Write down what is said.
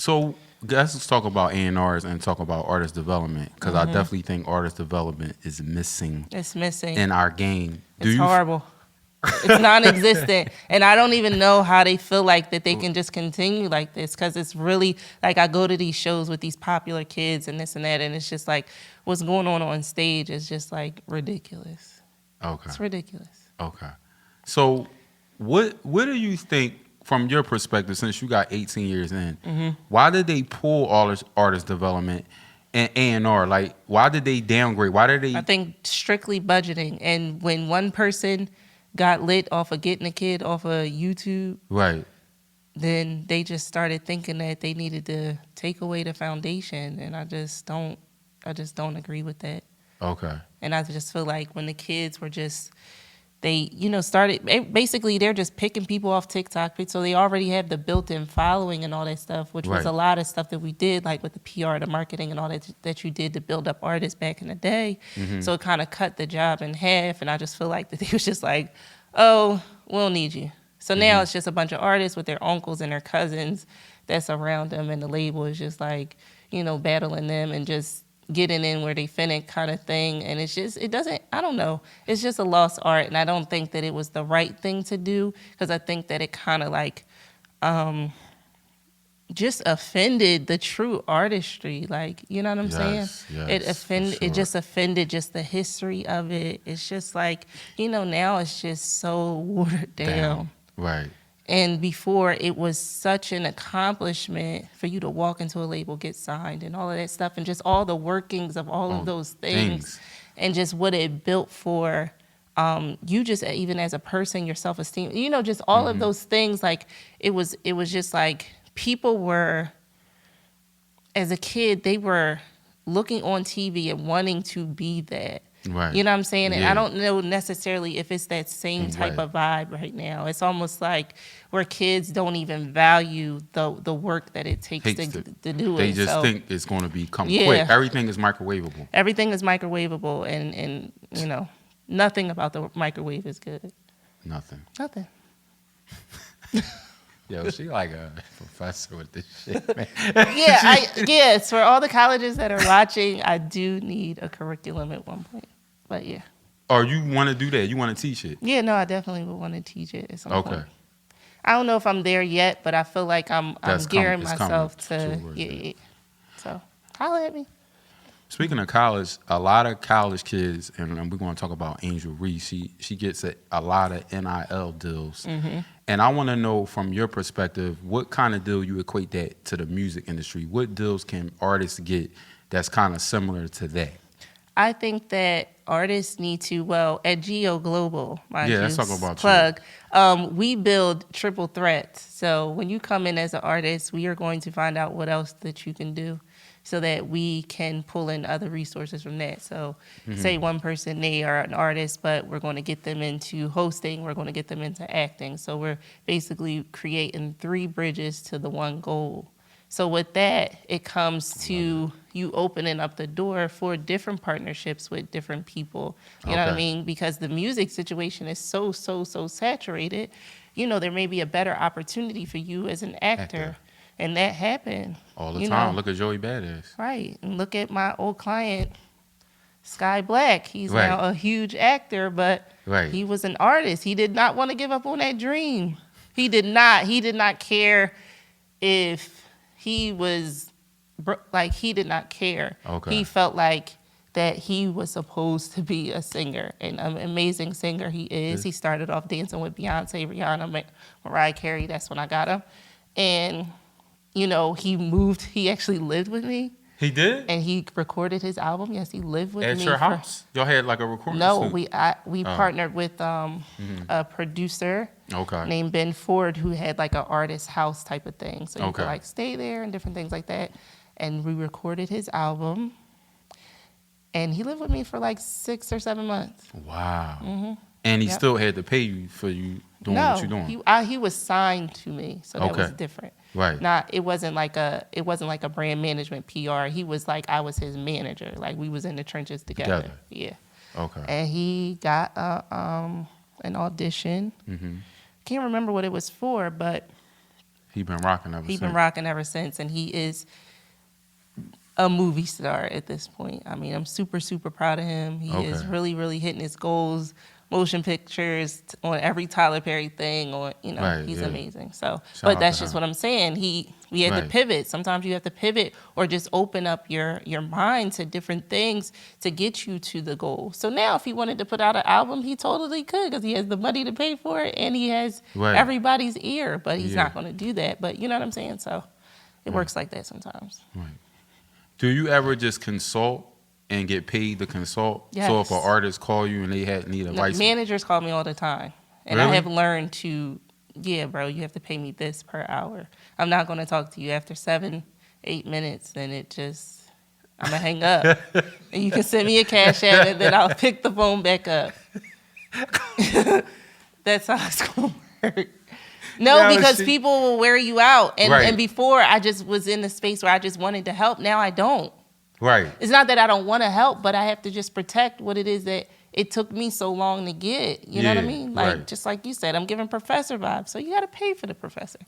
So let's talk about A&Rs and talk about artist development, because I definitely think artist development is missing. It's missing. In our game. It's horrible. It's non-existent. And I don't even know how they feel like that they can just continue like this, because it's really like I go to these shows with these popular kids and this and that, and it's just like what's going on stage is just like ridiculous. Okay. It's ridiculous. Okay. So what do you think, from your perspective, since you got 18 years in, why did they pull all this artist development and A&R? Like, why did they downgrade? Why did they? I think strictly budgeting. And when one person got lit off of getting a kid off of YouTube, right, then they just started thinking that they needed to take away the foundation, and I just don't agree with that. Okay. And I just feel like when the kids were just, they, started, basically they're just picking people off TikTok, so they already have the built-in following and all that stuff, which was a lot of stuff that we did, like with the PR, the marketing and all that you did to build up artists back in the day. So it kind of cut the job in half, and I just feel like that they was just like, oh, we don't need you. So now it's just a bunch of artists with their uncles and their cousins that's around them, and the label is just like, battling them and just getting in where they finna kind of thing. And it's just, I don't know. It's just a lost art, and I don't think that it was the right thing to do, because I think that it kind of like just offended the true artistry. Like, you know what I'm saying? Yes, It just offended just the history of it. It's just like, now it's just so watered down. Right. And before, it was such an accomplishment for you to walk into a label, get signed, and all of that stuff, and just all the workings of all of those things, and just what it built for you, just even as a person, your self-esteem, just all of those things. Like, it was just like people were, as a kid, they were looking on TV and wanting to be that. Right. You know what I'm saying? And Yeah. I don't know necessarily if it's that same type of vibe right now. It's almost like where kids don't even value the work that it takes to do it. They just think it's going to become quick. Everything is microwavable. Everything is microwavable, and nothing about the microwave is good. Nothing. Yo, she like a professor with this shit, man. Yes, for all the colleges that are watching, I do need a curriculum at one point. But yeah. Or you want to do that? You want to teach it? Yeah, no, I definitely would want to teach it at some point. Okay. I don't know if I'm there yet, but I feel like I'm gearing myself to. Yeah. So, holla at me. Speaking of college, a lot of college kids, and we're going to talk about Angel Reese. She gets a lot of NIL deals. And I want to know, from your perspective, what kind of deal you equate that to the music industry? What deals can artists get that's kind of similar to that? I think that artists need to, at Geo Global, let's talk about plug, we build triple threats. So when you come in as an artist, we are going to find out what else that you can do, so that we can pull in other resources from that. So say one person, they are an artist, but we're going to get them into hosting, we're going to get them into acting. So we're basically creating 3 bridges to the one goal. So with that, it comes to you opening up the door for different partnerships with different people. You know what I mean? Because the music situation is so saturated. There may be a better opportunity for you as an actor. And that happened. All the time. Look at Joey Badass. Right. And look at my old client, Sky Black. He's now a huge actor, but he was an artist. He did not want to give up on that dream. He did not care if he was, he did not care. Okay. He felt like that he was supposed to be a singer, and an amazing singer he is. He started off dancing with Beyonce, Rihanna, Mariah Carey. That's when I got him. And he moved. He actually lived with me. He did? And he recorded his album. Yes, he lived with me. At your house? Y'all had like a recording studio? No, we partnered with a producer named Ben Ford, who had like an artist house type of thing. So you could like stay there and different things like that. And we recorded his album. And he lived with me for like 6 or 7 months. Wow. And he still had to pay you for you doing what you're doing? He was signed to me, so that was different. Right. It wasn't like a brand management PR. He was like, I was his manager. Like, we was in the trenches together. Yeah. Okay. And he got an audition. Can't remember what it was for, but He been rocking ever He's since. been rocking ever since, and he is a movie star at this point. I mean, I'm super, super proud of him. He is really, really hitting his goals. Motion pictures on every Tyler Perry thing, or he's amazing. So, but that's just what I'm saying. We had to pivot. Sometimes you have to pivot or just open up your mind to different things to get you to the goal. So now, if he wanted to put out an album, he totally could because he has the money to pay for it and he has everybody's ear. But he's not going to do that. But you know what I'm saying? So it works like that sometimes. Right. Do you ever just consult and get paid to consult? Yes. So if an artist call you and they need advice, managers call me all the time, and really? I have learned to, bro, you have to pay me this per hour. I'm not going to talk to you after 7-8 minutes, and I'm gonna hang up, and you can send me a cash app, and then I'll pick the phone back up. That's how it's going to work. No, because people will wear you out, and before I just was in the space where I just wanted to help. Now I don't. Right. It's not that I don't want to help, but I have to just protect what it is that it took me so long to get. You know what I mean? Like, just like you said, I'm giving professor vibes, so you got to pay for the professor.